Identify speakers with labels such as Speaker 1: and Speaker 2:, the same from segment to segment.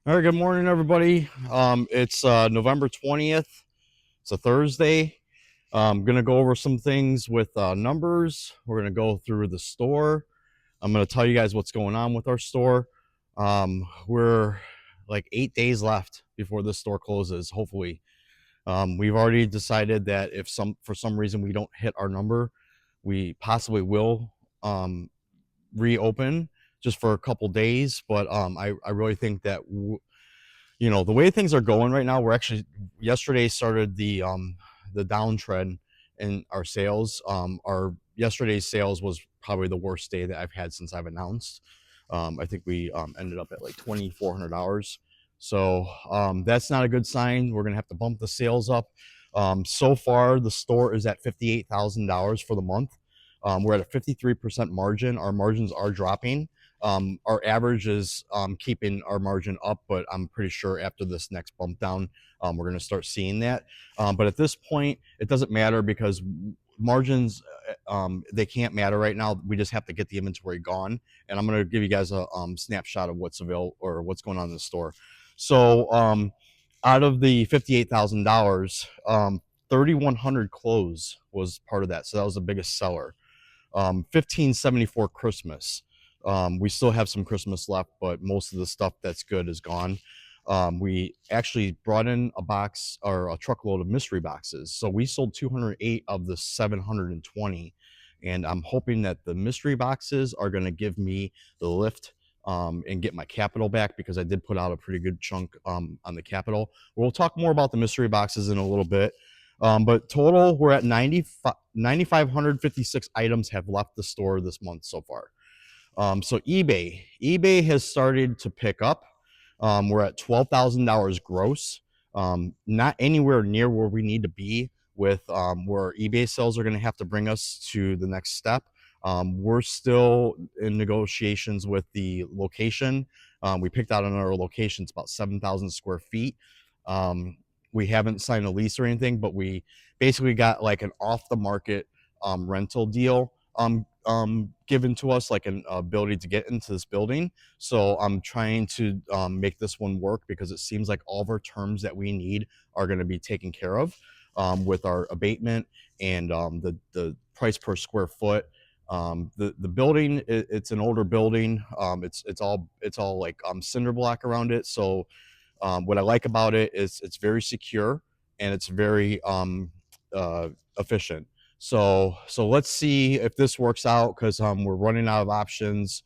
Speaker 1: All right, good morning, everybody. It's November 20th. It's a Thursday. I'm going to go over some things with numbers. We're going to go through the store. I'm going to tell you guys what's going on with our store. We're like 8 days left before this store closes, hopefully. We've already decided that if for some reason we don't hit our number, we possibly will reopen just for a couple days. But I really think that the way things are going right now, we're actually yesterday started the downtrend in our sales. Our yesterday's sales was probably the worst day that I've had since I've announced. I think we ended up at like $2,400. So that's not a good sign. We're gonna have to bump the sales up. So far, the store is at $58,000 for the month. We're at a 53% margin. Our margins are dropping. Our average is keeping our margin up, but I'm pretty sure after this next bump down, we're going to start seeing that. But at this point, it doesn't matter because margins, they can't matter right now. We just have to get the inventory gone. And I'm going to give you guys a snapshot of what's available or what's going on in the store. So out of the $58,000, 3,100 clothes was part of that. So that was the biggest seller. 1574 Christmas. We still have some Christmas left, but most of the stuff that's good is gone. We actually brought in a box or a truckload of mystery boxes. So we sold 208 of the 720. And I'm hoping that the mystery boxes are going to give me the lift and get my capital back because I did put out a pretty good chunk on the capital. We'll talk more about the mystery boxes in a little bit. But total, we're at 9,556 items have left the store this month so far. So eBay has started to pick up. We're at $12,000 gross. Not anywhere near where we need to be with where eBay sales are going to have to bring us to the next step. We're still in negotiations with the location. We picked out another location. It's about 7,000 square feet. We haven't signed a lease or anything, but we basically got like an off the market rental deal given to us, like an ability to get into this building. So I'm trying to make this one work because it seems like all of our terms that we need are going to be taken care of with our abatement and the price per square foot. The building, it's an older building. It's all like cinder block around it. So what I like about it is it's very secure and it's very efficient. So let's see if this works out because we're running out of options.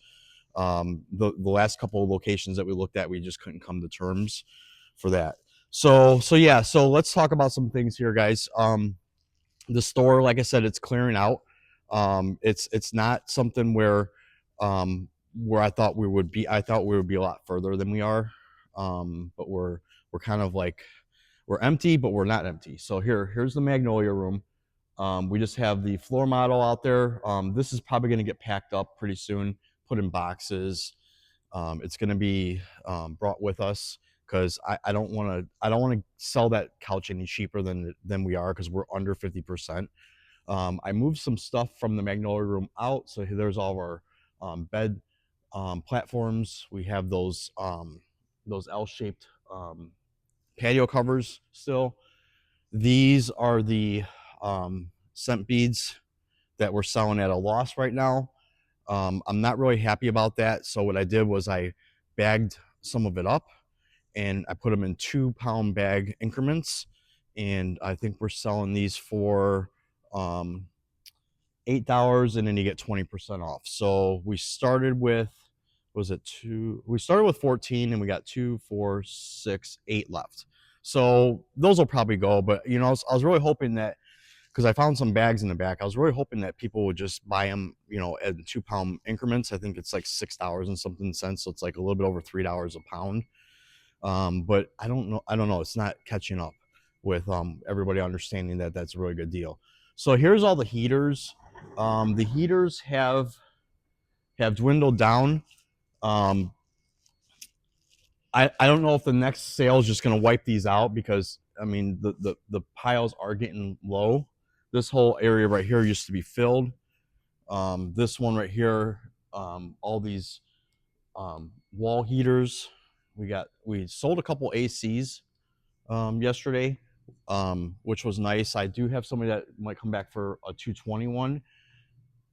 Speaker 1: The last couple of locations that we looked at, we just couldn't come to terms for that. So yeah, so let's talk about some things here, guys. The store, like I said, it's clearing out. It's not something where I thought we would be. I thought we would be a lot further than we are. But we're kind of like we're empty, but we're not empty. So here's the Magnolia room. We just have the floor model out there. This is probably going to get packed up pretty soon, put in boxes. It's going to be brought with us because I don't want to sell that couch any cheaper than we are because we're under 50%. I moved some stuff from the Magnolia room out, so there's all of our bed platforms. We have those L-shaped patio covers still. These are the scent beads that we're selling at a loss right now. I'm not really happy about that. So what I did was I bagged some of it up and I put them in 2-pound bag increments. And I think we're selling these for $8 and then you get 20% off. So we started with, was it two? We started with 14 and we got 2, 4, 6, 8 left. So those will probably go. But, I was really hoping that because I found some bags in the back. I was really hoping that people would just buy them, in 2-pound increments. I think it's like $6 and something cents. So it's like a little bit over $3 a pound. But I don't know. It's not catching up with everybody understanding that that's a really good deal. So here's all the heaters. The heaters have dwindled down. I don't know if the next sale is just going to wipe these out because I mean the piles are getting low. This whole area right here used to be filled. This one right here, all these wall heaters, we sold a couple ACs yesterday, which was nice. I do have somebody that might come back for a 221.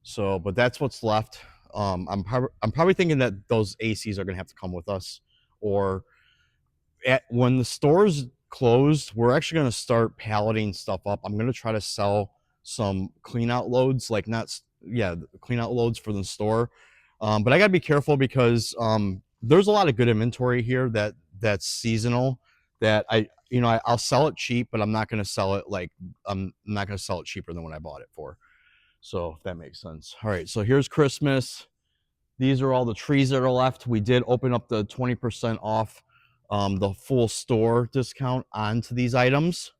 Speaker 1: So, but that's what's left. I'm probably thinking that those ACs are gonna have to come with us, or when the stores closed, we're actually going to start palleting stuff up. I'm going to try to sell some clean out loads, like not, yeah, clean out loads for the store. But I got to be careful because there's a lot of good inventory here that's seasonal that I'll sell it cheap, but I'm not going to sell it like I'm not going to sell it cheaper than what I bought it for. So if that makes sense. All right. So here's Christmas. These are all the trees that are left. We did open up the 20% off the full store discount onto these items.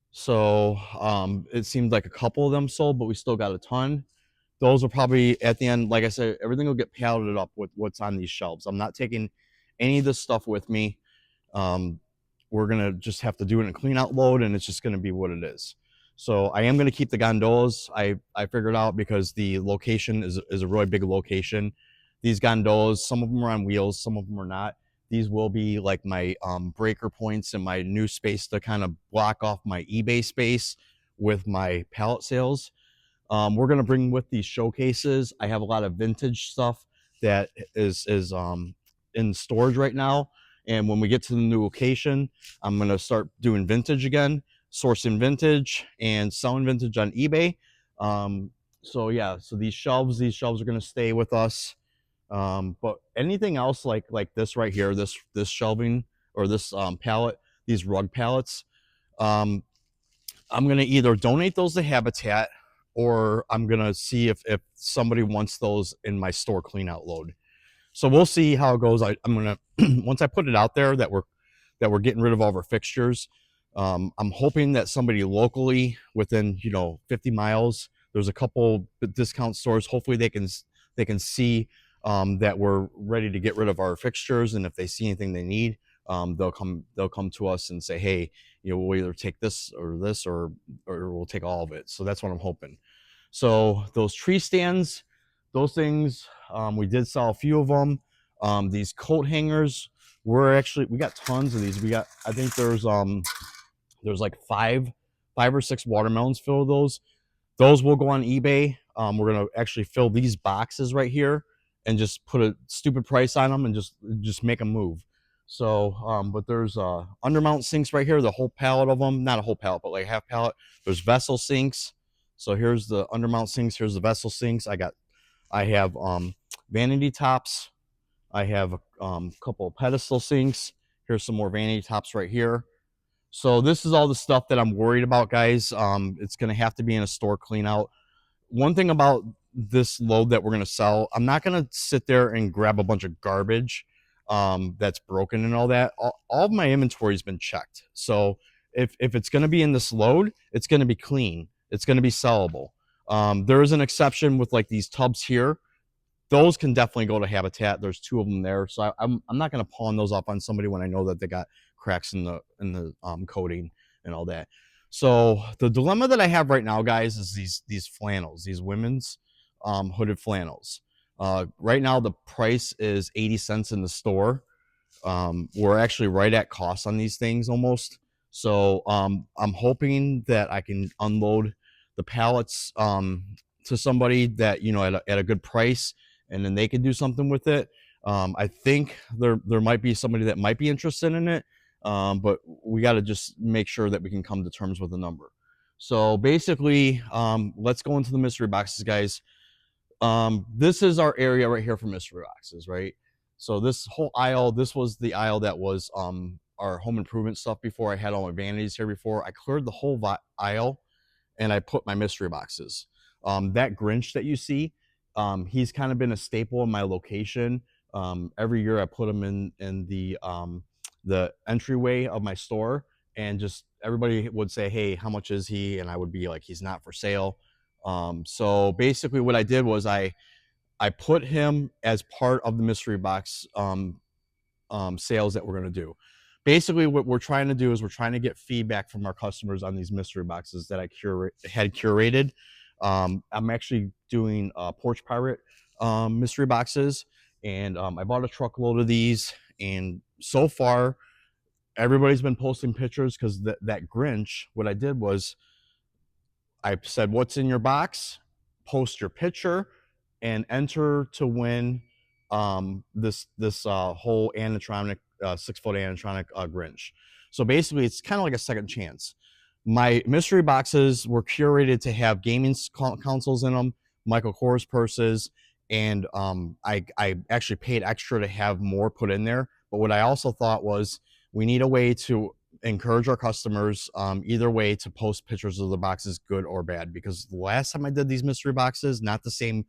Speaker 1: So it seemed like a couple of them sold, but we still got a ton. Those will probably at the end, like I said, everything will get palleted up with what's on these shelves. I'm not taking any of this stuff with me. Um, we're gonna just have to do it in a clean out load, and it's just gonna be what it is. So I am gonna keep the gondolas. I figured out because the location is a really big location. These gondolas, some of them are on wheels, some of them are not. These will be like my breaker points and my new space to kind of block off my eBay space with my pallet sales. We're gonna bring with these showcases. I have a lot of vintage stuff that is in storage right now. And when we get to the new location, I'm gonna start doing vintage again, sourcing vintage and selling vintage on eBay. So yeah, so these shelves are gonna stay with us. But anything else like this right here, this shelving or this pallet, these rug pallets, um, I'm gonna either donate those to Habitat or I'm gonna see if somebody wants those in my store clean out load. So we'll see how it goes. I'm gonna once I put it out there that we're getting rid of all of our fixtures. I'm hoping that somebody locally within 50 miles, there's a couple discount stores. Hopefully they can see that we're ready to get rid of our fixtures, and if they see anything they need, they'll come to us and say, hey, we'll either take this or we'll take all of it. So that's what I'm hoping. So those tree stands, those things, we did sell a few of them. These coat hangers, we got tons of these. I think there's like five or six watermelons filled with those. Those will go on eBay. We're gonna actually fill these boxes right here and just put a stupid price on them and just make them move. So, but there's undermount sinks right here, the whole pallet of them, not a whole pallet, but like half pallet. There's vessel sinks. So here's the undermount sinks. Here's the vessel sinks. I have vanity tops. I have a couple of pedestal sinks. Here's some more vanity tops right here. So this is all the stuff that I'm worried about, guys. It's going to have to be in a store clean out. One thing about this load that we're going to sell, I'm not going to sit there and grab a bunch of garbage that's broken and all that. All of my inventory has been checked. So if it's going to be in this load, it's going to be clean. It's going to be sellable. There is an exception with like these tubs here. Those can definitely go to Habitat. There's two of them there, so I'm not going to pawn those off on somebody when I know that they got cracks in the coating and all that. So the dilemma that I have right now, guys, is these flannels, these women's hooded flannels. Right now the price is 80 cents in the store. We're actually right at cost on these things almost. So I'm hoping that I can unload the pallets to somebody that at a good price, and then they could do something with it. I think there might be somebody that might be interested in it, but we got to just make sure that we can come to terms with a number. So basically, let's go into the mystery boxes, guys. This is our area right here for mystery boxes, right? So this whole aisle, this was the aisle that was our home improvement stuff before. I had all my vanities here before. I cleared the whole aisle and I put my mystery boxes. That Grinch that you see, he's kind of been a staple in my location. Every year I put him in the entryway of my store, and just everybody would say, hey, how much is he? And I would be like, he's not for sale. So basically what I did was I put him as part of the mystery box sales that we're going to do. Basically what we're trying to do is we're trying to get feedback from our customers on these mystery boxes that I had curated. I'm actually doing Porch Pirate mystery boxes, and I bought a truckload of these, and So far, everybody's been posting pictures because that Grinch, what I did was I said, "What's in your box? Post your picture and enter to win this whole animatronic 6 foot animatronic Grinch." So basically, it's kind of like a second chance. My mystery boxes were curated to have gaming consoles in them, Michael Kors purses, and I actually paid extra to have more put in there. But what I also thought was we need a way to encourage our customers either way to post pictures of the boxes, good or bad, because the last time I did these mystery boxes, not the same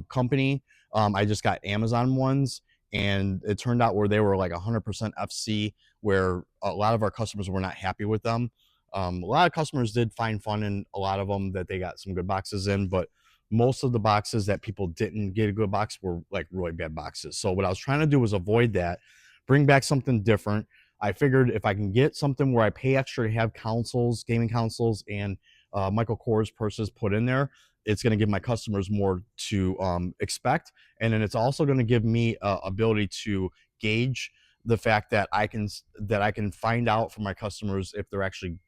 Speaker 1: company, I just got Amazon ones, and it turned out where they were like 100% FC, where a lot of our customers were not happy with them. A lot of customers did find fun in a lot of them, that they got some good boxes in, but most of the boxes that people didn't get a good box were like really bad boxes. So what I was trying to do was avoid that, bring back something different. I figured if I can get something where I pay extra to have consoles, gaming consoles, and Michael Kors purses put in there, it's going to give my customers more to expect, and then it's also going to give me ability to gauge the fact that I can find out from my customers if they're actually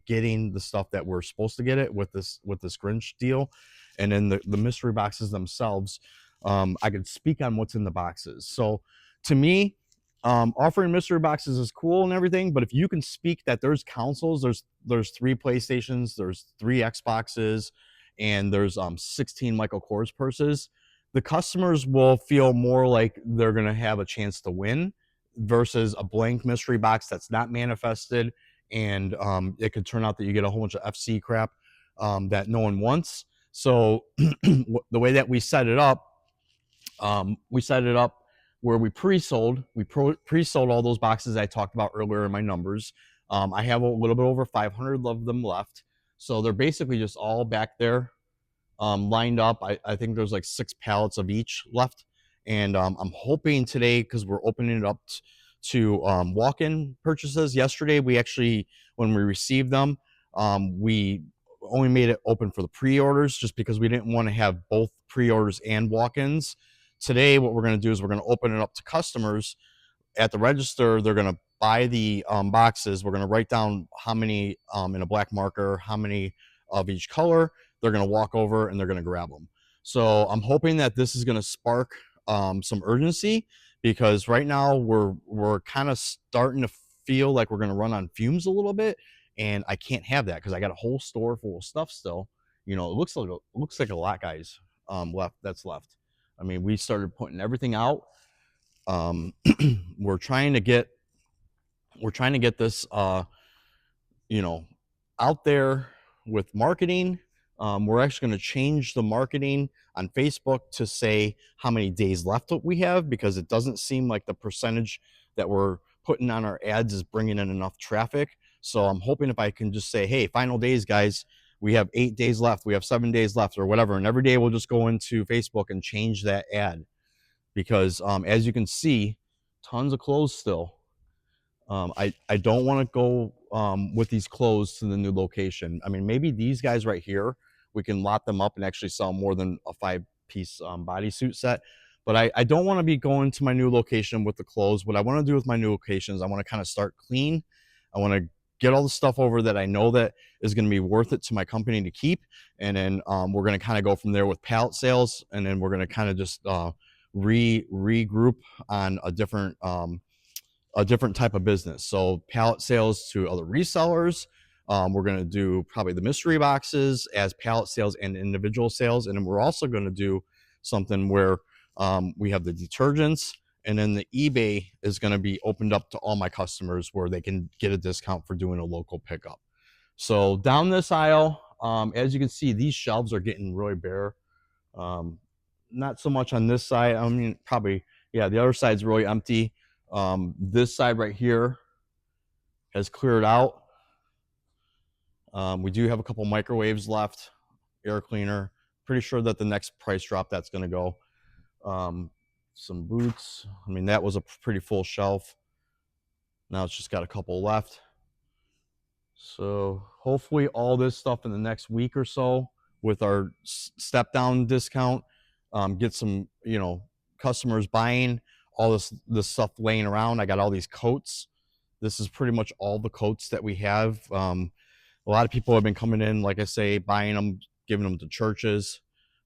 Speaker 1: getting the stuff that we're supposed to get it with this Grinch deal, and then the mystery boxes themselves. I can speak on what's in the boxes. So to me, offering mystery boxes is cool and everything, but if you can speak that there's consoles, there's 3 PlayStations, there's 3 Xboxes, and there's 16 Michael Kors purses, the customers will feel more like they're gonna have a chance to win versus a blank mystery box that's not manifested, and it could turn out that you get a whole bunch of FC crap that no one wants. So the way that we set it up where we pre-sold all those boxes I talked about earlier in my numbers. I have a little bit over 500 of them left, so they're basically just all back there, lined up. I think there's like 6 pallets of each left, and I'm hoping today, because we're opening it up to walk-in purchases. Yesterday, we actually, when we received them, we only made it open for the pre-orders, just because we didn't want to have both pre-orders and walk-ins. Today, what we're going to do is we're going to open it up to customers at the register. They're going to buy the boxes. We're going to write down how many in a black marker, how many of each color. They're going to walk over and they're going to grab them. So I'm hoping that this is going to spark some urgency, because right now we're kind of starting to feel like we're going to run on fumes a little bit, and I can't have that because I got a whole store full of stuff still. It looks like a lot, guys. Left. I mean, we started putting everything out. Um, we're trying to get this out there with marketing. We're actually going to change the marketing on Facebook to say how many days left we have, because it doesn't seem like the percentage that we're putting on our ads is bringing in enough traffic. So I'm hoping if I can just say, hey, final days, guys, we have 8 days left, we have 7 days left, or whatever, and every day we'll just go into Facebook and change that ad, because as you can see, tons of clothes still. I don't want to go with these clothes to the new location. I mean, maybe these guys right here, we can lot them up and actually sell more than a 5-piece bodysuit set. But I don't want to be going to my new location with the clothes. What I want to do with my new locations, I want to kind of start clean. I want to get all the stuff over that I know that is going to be worth it to my company to keep. And then we're going to kind of go from there with pallet sales. And then we're going to kind of just regroup on a different type of business. So pallet sales to other resellers. We're going to do probably the mystery boxes as pallet sales and individual sales. And then we're also going to do something where we have the detergents, and then the eBay is going to be opened up to all my customers where they can get a discount for doing a local pickup. So down this aisle, as you can see, these shelves are getting really bare. Not so much on this side. I mean, probably, yeah, the other side's really empty. This side right here has cleared out. We do have a couple microwaves left, air cleaner. Pretty sure that the next price drop that's going to go. Some boots. I mean, that was a pretty full shelf. Now it's just got a couple left. So hopefully all this stuff in the next week or so with our step down discount, get some, customers buying. all this stuff laying around. I got all these coats. This is pretty much all the coats that we have. A lot of people have been coming in, like I say, buying them, giving them to churches,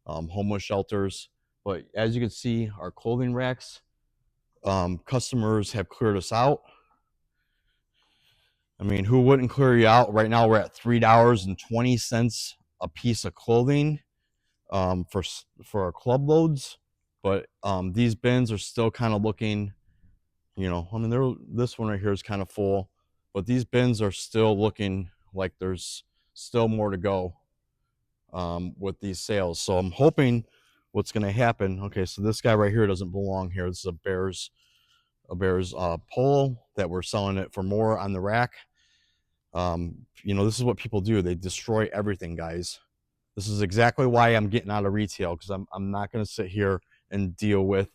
Speaker 1: homeless shelters. But as you can see, our clothing racks, customers have cleared us out. I mean, who wouldn't clear you out? Right now, we're at $3.20 a piece of clothing for our club loads. But these bins are still kind of looking, I mean, this one right here is kind of full, but these bins are still looking like there's still more to go with these sales. So I'm hoping what's going to happen. Okay, so this guy right here doesn't belong here. This is a Bears polo that we're selling it for more on the rack. This is what people do. They destroy everything, guys. This is exactly why I'm getting out of retail, because I'm not going to sit here and deal with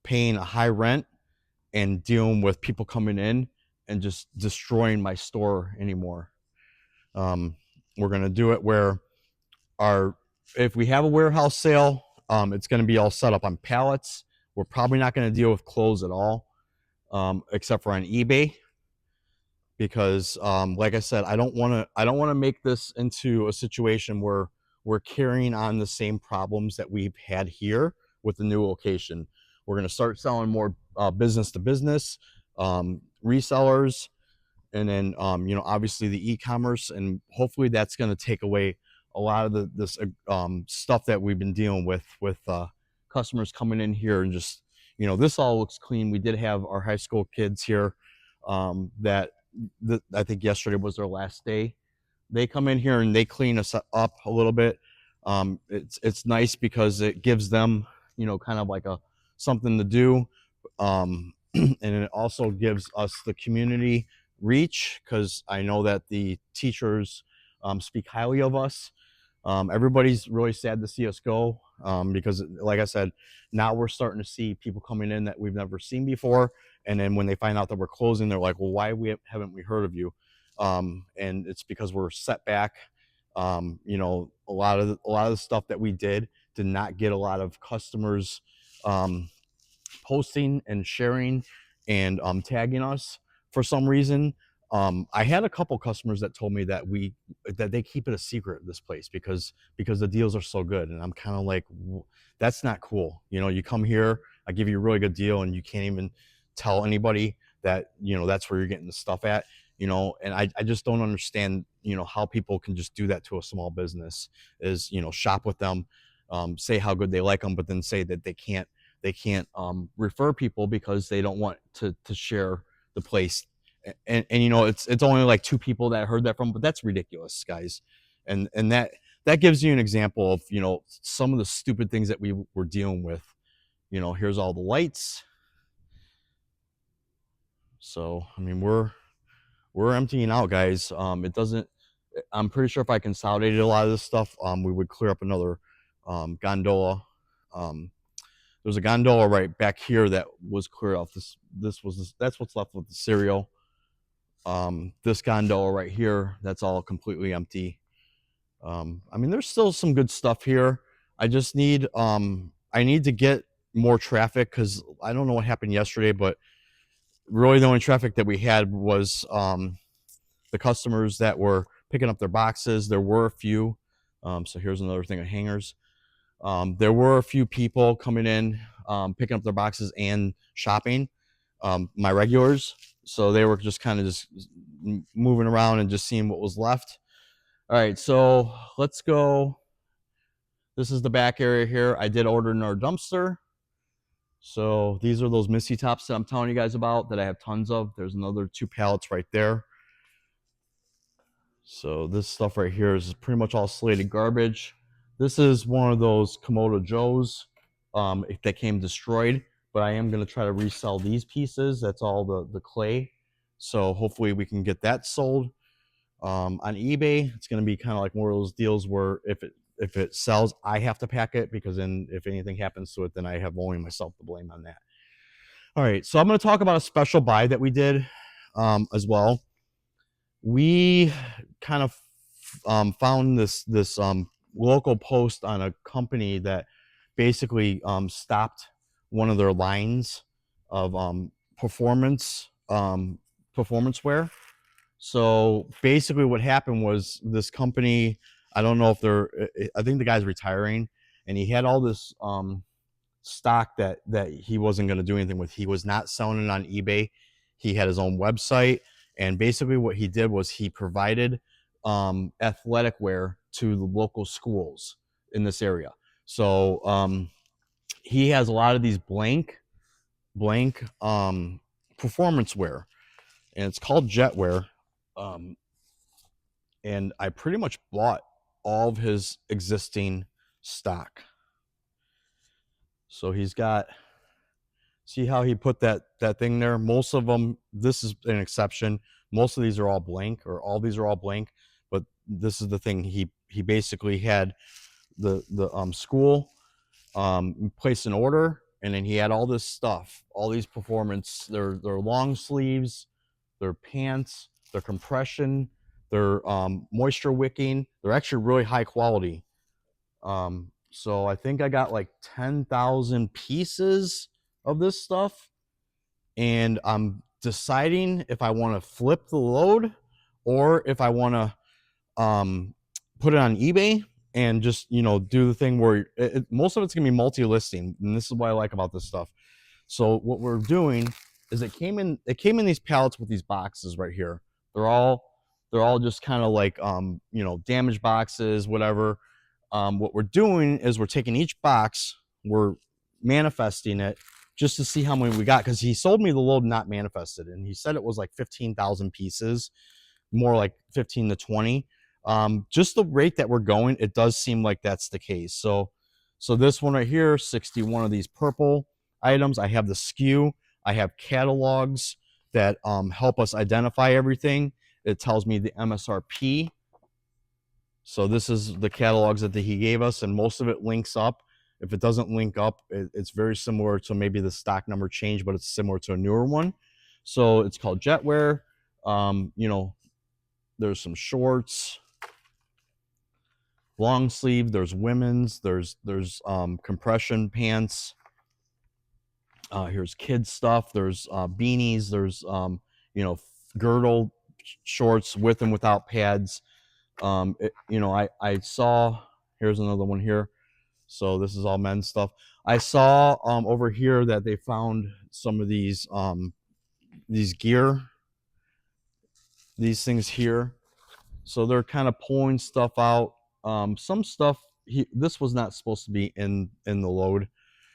Speaker 1: paying a high rent and dealing with people coming in and just destroying my store anymore. We're going to do it where if we have a warehouse sale, it's going to be all set up on pallets. We're probably not going to deal with clothes at all, except for on eBay, because like I said, I don't want to make this into a situation where we're carrying on the same problems that we've had here with the new location. We're going to start selling more business to business, resellers, and then obviously the e-commerce, and hopefully that's going to take away a lot of this stuff that we've been dealing with customers coming in here and just, this all looks clean. We did have our high school kids here that I think yesterday was their last day. They come in here and they clean us up a little bit. It's nice because it gives them, kind of like something to do. And it also gives us the community reach, because I know that the teachers speak highly of us. Everybody's really sad to see us go, because like I said, now we're starting to see people coming in that we've never seen before. And then when they find out that we're closing, they're like, well, why haven't we heard of you? And it's because we're set back. A lot of the stuff that we did not get a lot of customers posting and sharing and tagging us for some reason. I had a couple customers that told me that they keep it a secret, this place, because the deals are so good. And I'm kind of like, that's not cool. You come here, I give you a really good deal, and you can't even tell anybody that, that's where you're getting the stuff at, and I just don't understand, how people can just do that to a small business, is, shop with them, say how good they like them, but then say that they can't refer people because they don't want to share the place. And it's only like 2 people that I heard that from, but that's ridiculous, guys. And that gives you an example of, some of the stupid things that we were dealing with. Here's all the lights. So I mean, we're emptying out, guys. I'm pretty sure if I consolidated a lot of this stuff, we would clear up another gondola. There's a gondola right back here that was cleared off. That's what's left with the cereal. This gondola right here, that's all completely empty. I mean, there's still some good stuff here. I just need I need to get more traffic, because I don't know what happened yesterday, but really the only traffic that we had was the customers that were picking up their boxes. There were a few. So here's another thing of hangers. There were a few people coming in, picking up their boxes and shopping, my regulars. So they were just kind of just moving around and just seeing what was left. All right, so let's go. This is the back area here. I did order in our dumpster. So these are those Missy tops that I'm telling you guys about that I have tons of. There's another 2 pallets right there. So this stuff right here is pretty much all slated garbage. This is one of those Komodo Joes that came destroyed, but I am going to try to resell these pieces. That's all the clay. So hopefully we can get that sold. On eBay, it's going to be kind of like one of those deals where if it sells, I have to pack it, because then if anything happens to it, then I have only myself to blame on that. All right, so I'm going to talk about a special buy that we did as well. We kind of found this local post on a company that basically stopped one of their lines of performance wear. So basically, what happened was this company. I don't know if they're. I think the guy's retiring, and he had all this stock that he wasn't going to do anything with. He was not selling it on eBay. He had his own website, and basically what he did was he provided athletic wear to the local schools in this area. So he has a lot of these blank performance wear, and it's called Jetwear. Um, and I pretty much bought all of his existing stock. So he's got, see how he put that thing there? Most of them, this is an exception. Most of these are all blank, or all these are all blank. But this is the thing. He basically had the school place an order, and then he had all this stuff, all these performance. Their long sleeves, their pants, their compression, their moisture wicking. They're actually really high quality. So I think I got like 10,000 pieces of this stuff, and I'm deciding if I want to flip the load or if I want to put it on eBay and just, you know, do the thing where most of it's gonna be multi-listing, and this is what I like about this stuff. So what we're doing is it came in these pallets with these boxes right here. They're all just kind of like you know, damaged boxes, whatever. What we're doing is we're taking each box, we're manifesting it just to see how many we got, because he sold me the load not manifested, and he said it was like 15,000 pieces, more like 15 to 20. Just the rate that we're going, it does seem like that's the case. So this one right here, 61 of these purple items. I have the SKU. I have catalogs that help us identify everything. It tells me the MSRP. So this is the catalogs that he gave us, and most of it links up. If it doesn't link up, it's very similar to maybe the stock number change, but it's similar to a newer one. So it's called Jetwear. You know, there's some shorts, long sleeve. There's women's. There's compression pants. Here's kids stuff. There's beanies. There's you know, girdle shorts with and without pads. You know, I saw, here's another one here. So this is all men's stuff. I saw over here that they found some of these gear, these things here. So they're kind of pulling stuff out. Some stuff, this was not supposed to be in the load.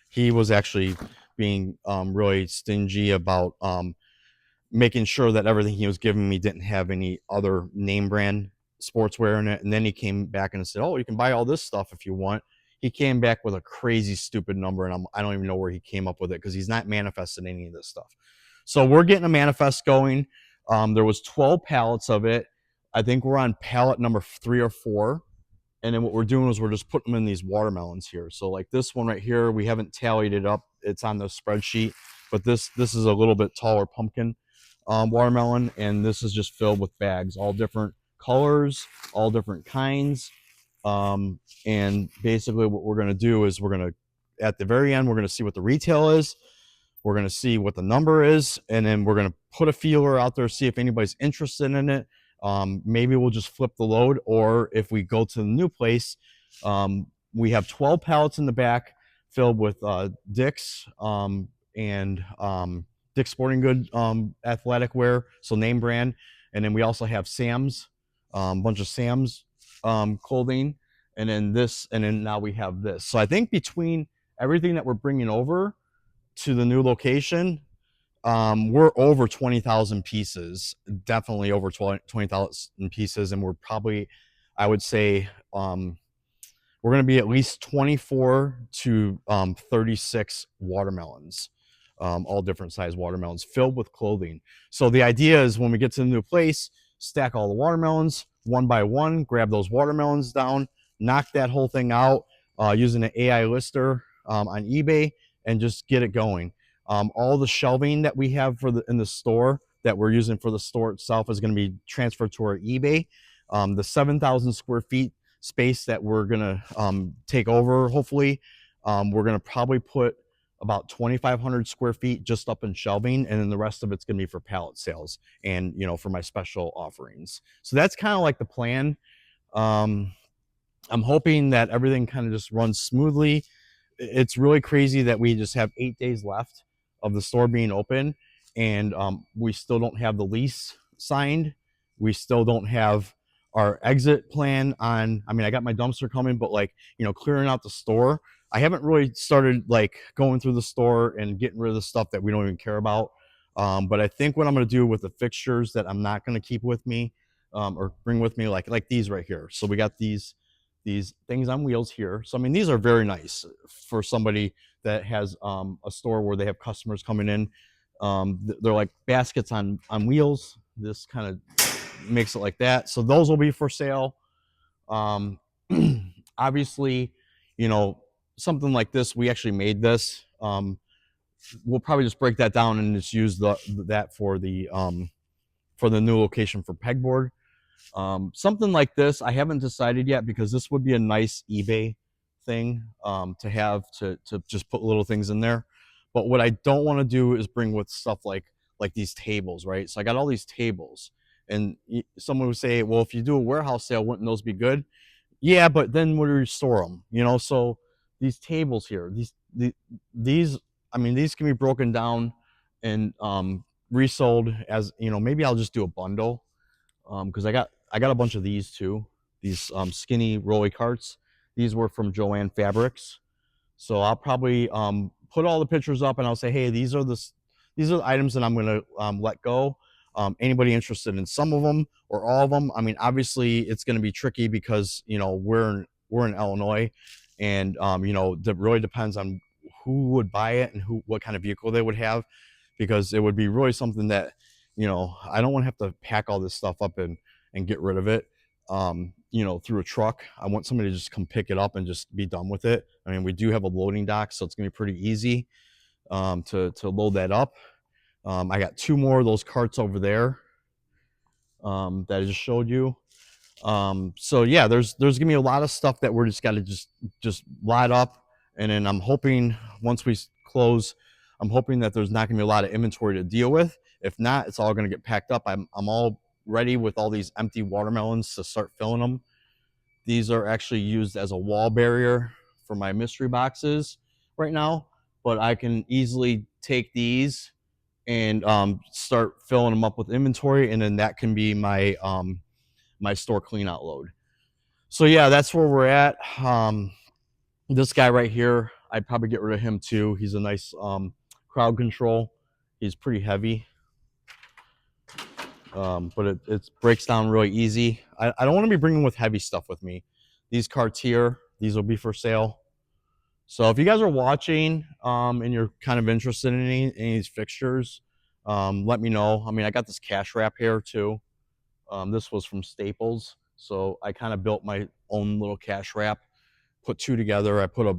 Speaker 1: He was actually being really stingy about making sure that everything he was giving me didn't have any other name brand sportswear in it. And then he came back and said, "Oh, you can buy all this stuff if you want." He came back with a crazy stupid number, and I don't even know where he came up with it, because he's not manifesting any of this stuff. So we're getting a manifest going. There was 12 pallets of it. I think we're on pallet number 3 or 4. And then what we're doing is we're just putting them in these watermelons here. So like this one right here, we haven't tallied it up. It's on the spreadsheet, but this is a little bit taller pumpkin watermelon, and this is just filled with bags, all different colors, all different kinds. And basically what we're going to do is we're going to, at the very end, we're going to see what the retail is. We're going to see what the number is, and then we're going to put a feeler out there, see if anybody's interested in it. Maybe we'll just flip the load, or if we go to the new place, we have 12 pallets in the back filled with Dick's and Dick's Sporting Good athletic wear, so name brand. And then we also have Sam's, a bunch of Sam's clothing, and then this, and then now we have this. So I think between everything that we're bringing over to the new location, we're over 20,000 pieces, definitely over 20,000 pieces. And we're probably, I would say, we're going to be at least 24 to 36 watermelons, all different size watermelons filled with clothing. So the idea is when we get to the new place, stack all the watermelons one by one, grab those watermelons down, knock that whole thing out using an AI lister on eBay, and just get it going. All the shelving that we have in the store that we're using for the store itself is going to be transferred to our eBay. The 7,000 square feet space that we're going to take over, hopefully, we're going to probably put about 2,500 square feet just up in shelving, and then the rest of it's going to be for pallet sales and for my special offerings. So that's kind of like the plan. um, I'm hoping that everything kind of just runs smoothly. It's really crazy that we just have 8 days left of the store being open, and we still don't have the lease signed. We still don't have our exit plan on. I mean, I got my dumpster coming, but like, clearing out the store. I haven't really started like going through the store and getting rid of the stuff that we don't even care about. But I think what I'm going to do with the fixtures that I'm not going to keep with me, or bring with me, like these right here. So we got these things on wheels here. So I mean, these are very nice for somebody that has a store where they have customers coming in. They're like baskets on wheels. This kind of makes it like that. So those will be for sale. Um, Obviously, you know, something like this, we actually made this. We'll probably just break that down and just use that for the new location for pegboard. Something like this, I haven't decided yet, because this would be a nice eBay thing to have to just put little things in there. But what I don't want to do is bring with stuff like these tables, right? So I got all these tables, and someone would say, well, if you do a warehouse sale, wouldn't those be good? Yeah, but then where do you store them? So these tables here, these, I mean, these can be broken down and resold as, maybe I'll just do a bundle, because I got a bunch of these too. These skinny rolly carts. These were from Joanne Fabrics. So I'll probably put all the pictures up, and I'll say, hey, these are the items that I'm going to let go. Anybody interested in some of them or all of them? I mean, obviously it's going to be tricky because we're in Illinois, and that really depends on who would buy it and what kind of vehicle they would have, because it would be really something that I don't want to have to pack all this stuff up and get rid of it through a truck. I want somebody to just come pick it up and just be done with it. I mean, we do have a loading dock, so it's gonna be pretty easy to load that up. I got two more of those carts over there that I just showed you. So yeah, there's gonna be a lot of stuff that we're just got to just light up, and then I'm hoping once we close, I'm hoping that there's not gonna be a lot of inventory to deal with. If not, it's all gonna get packed up. I'm all ready with all these empty watermelons to start filling them. These are actually used as a wall barrier for my mystery boxes right now, but I can easily take these and start filling them up with inventory, and then that can be my store clean out load. So yeah, that's where we're at. This guy right here, I'd probably get rid of him too. He's a nice crowd control. He's pretty heavy, but it breaks down really easy. I don't want to be bringing with heavy stuff with me. These carts here, these will be for sale. So if you guys are watching and you're kind of interested in any of these fixtures, let me know. I mean, I got this cash wrap here too. This was from Staples, so I kind of built my own little cash wrap, put two together. I put a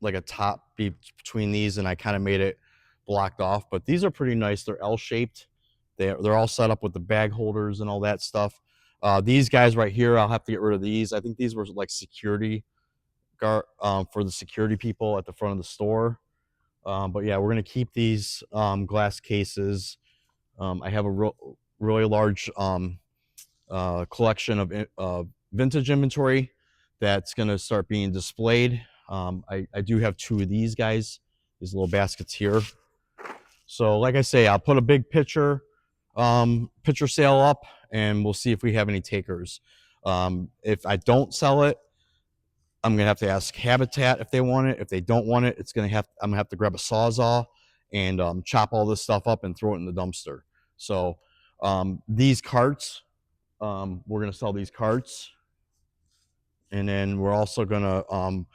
Speaker 1: like a top between these, and I kind of made it blocked off. But these are pretty nice. They're L-shaped. They're all set up with the bag holders and all that stuff. These guys right here, I'll have to get rid of these. I think these were like security guard for the security people at the front of the store. But yeah, we're gonna keep these glass cases. I have a really large collection of vintage inventory that's gonna start being displayed. I do have two of these guys, these little baskets here. So like I say, I'll put a big picture sale up, and we'll see if we have any takers. If I don't sell it, I'm gonna have to ask Habitat if they want it. If they don't want it, I'm gonna have to grab a sawzall and chop all this stuff up and throw it in the dumpster. So these carts, we're gonna sell these carts, and then we're also gonna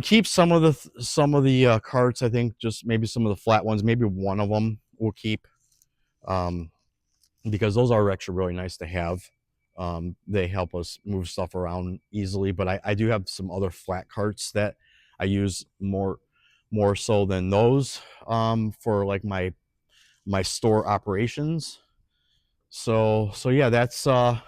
Speaker 1: keep some of the carts. I think just maybe some of the flat ones, maybe one of them we'll keep, because those are actually really nice to have. They help us move stuff around easily, but I do have some other flat carts that I use more so than those for like my store operations. So yeah, that's kind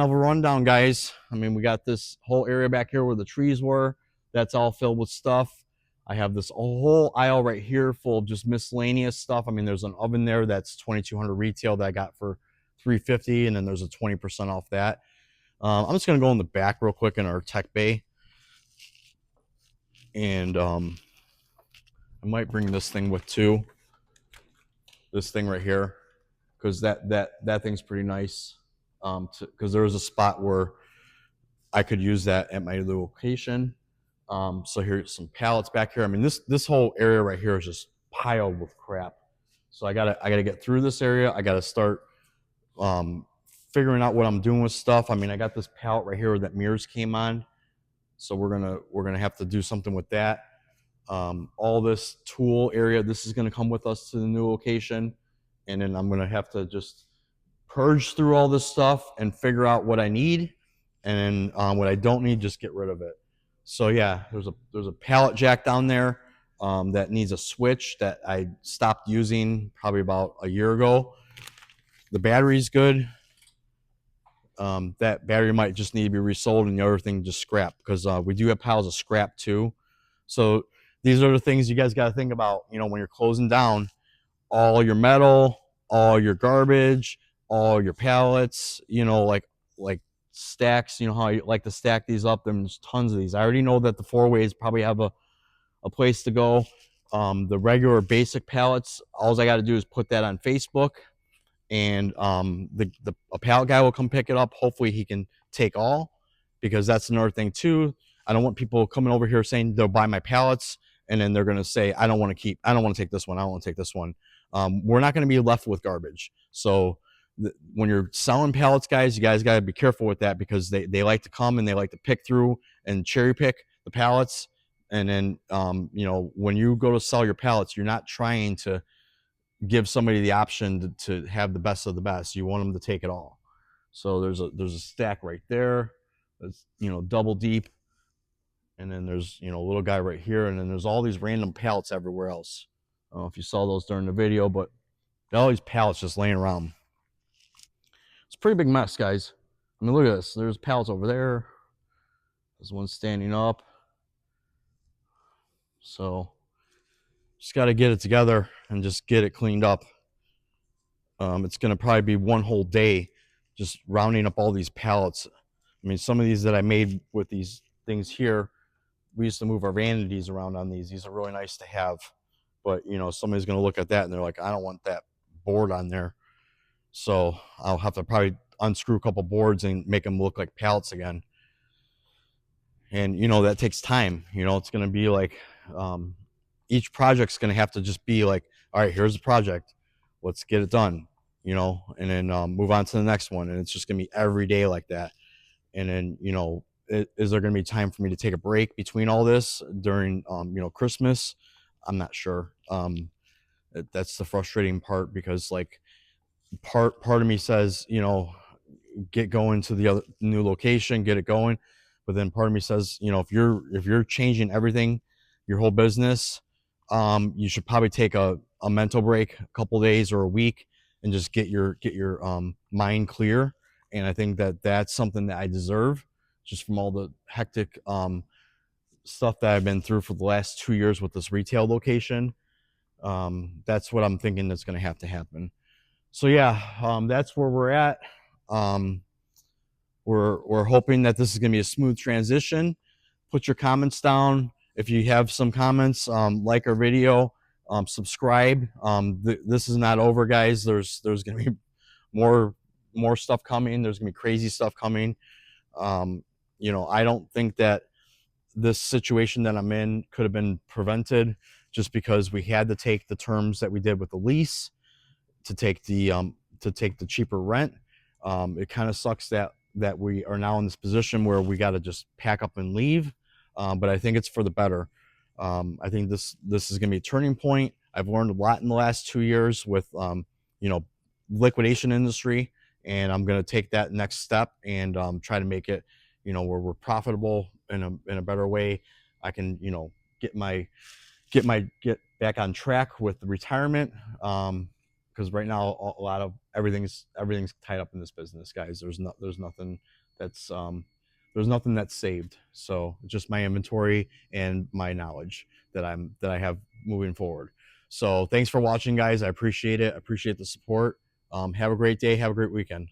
Speaker 1: of a rundown, guys. I mean, we got this whole area back here where the trees were That's all filled with stuff. I have this whole aisle right here full of just miscellaneous stuff. I mean, there's an oven there that's 2,200 retail that I got for 350, and then there's a 20% off that. I'm just gonna go in the back real quick in our tech bay, and I might bring this thing with too. This thing right here, because that thing's pretty nice. Because there was a spot where I could use that at my location. So here's some pallets back here. I mean, this whole area right here is just piled with crap. So I gotta get through this area. I gotta start figuring out what I'm doing with stuff. I mean, I got this pallet right here that mirrors came on, so we're gonna have to do something with that. All this tool area, this is gonna come with us to the new location, and then I'm gonna have to just purge through all this stuff and figure out what I need, and then what I don't need, just get rid of it. So yeah, there's a pallet jack down there that needs a switch that I stopped using probably about a year ago. The battery's good. That battery might just need to be resold, and the other thing just scrap, because we do have piles of scrap too. So these are the things you guys got to think about, when you're closing down. All your metal, all your garbage, all your pallets, like stacks, how you like to stack these up. There's tons of these. I already know that the 4-ways probably have a place to go. The regular basic pallets, all I got to do is put that on Facebook, and a pallet guy will come pick it up. Hopefully he can take all, because that's another thing too. I don't want people coming over here saying they'll buy my pallets, and then they're going to say, I don't want to take this one. I don't want to take this one. We're not going to be left with garbage. So when you're selling pallets, guys, you guys got to be careful with that, because they like to come and they like to pick through and cherry pick the pallets. And then, when you go to sell your pallets, you're not trying to give somebody the option to have the best of the best. You want them to take it all. So there's a stack right there that's double deep, and then there's a little guy right here, and then there's all these random pallets everywhere else. I don't know if you saw those during the video, but all these pallets just laying around. It's a pretty big mess, guys. I mean, look at this. There's pallets over there. There's one standing up. So just got to get it together and just get it cleaned up. It's going to probably be one whole day just rounding up all these pallets. I mean, some of these that I made with these things here, we used to move our vanities around on these. These are really nice to have. But, somebody's going to look at that and they're like, I don't want that board on there. So I'll have to probably unscrew a couple boards and make them look like pallets again. And, that takes time. It's going to be like each project's going to have to just be like, all right, here's the project. Let's get it done, and then move on to the next one. And it's just going to be every day like that. And then, is there going to be time for me to take a break between all this during, Christmas? I'm not sure. That's the frustrating part, because like part of me says, get going to the other new location, get it going. But then part of me says, if you're changing everything, your whole business, you should probably take a mental break, a couple days or a week, and just get your mind clear. And I think that that's something that I deserve, just from all the hectic stuff that I've been through for the last 2 years with this retail location. That's what I'm thinking that's going to have to happen. So yeah, that's where we're at. We're hoping that this is going to be a smooth transition. Put your comments down. If you have some comments, like our video, subscribe. This is not over, guys. There's going to be more stuff coming. There's going to be crazy stuff coming. I don't think that this situation that I'm in could have been prevented, just because we had to take the terms that we did with the lease to take the cheaper rent. It kind of sucks that we are now in this position where we got to just pack up and leave. But I think it's for the better. I think this is going to be a turning point. I've learned a lot in the last 2 years with liquidation industry, and I'm going to take that next step and try to make it where we're profitable in a better way. I can get back on track with the retirement, because right now a lot of everything's tied up in this business, guys. There's nothing that's There's nothing that's saved. So just my inventory and my knowledge that I have moving forward. So thanks for watching, guys. I appreciate it. I appreciate the support. Have a great day. Have a great weekend.